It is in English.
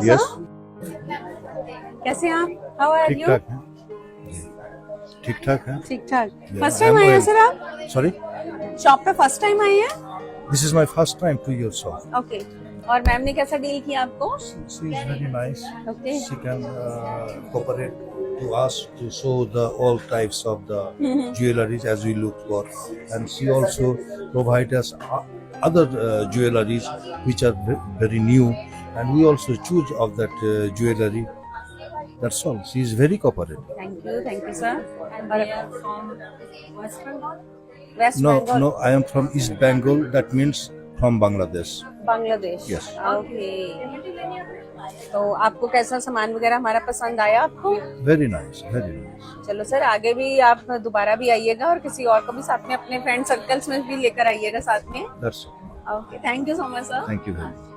Yes. कैसे हैं आप? How are ठीक you? ठाक है, ठीक ठाक है. ठीक ठाक. Yeah, फर्स्ट टाइम I'm आए हैं well. सर आप? Sorry, शॉप पे फर्स्ट टाइम आए हैं? this is my first time to your shop. Okay. और मैम ने कैसा डील किया आपको? She is very nice. Okay. She can cooperate to us to show the all types of the jewelries as we look for, and she also provide us other jewelries which are very new, and we also choose of that jewelry. That's all. She is very cooperative. Thank you sir. And they are from West Bengal. West No, Bengal. no, I am from East Bengal. That means from Bangladesh. Bangladesh. Yes. Okay. तो आपको कैसा सामान वगैरह हमारा पसंद आया आपको? Very nice, very nice. चलो सर, आगे भी आप दोबारा भी आइएगा और किसी और को भी साथ में अपने फ्रेंड सर्कल्स में भी लेकर आइएगा साथ में. That's all. Okay. Thank you so much sir. Thank you very much.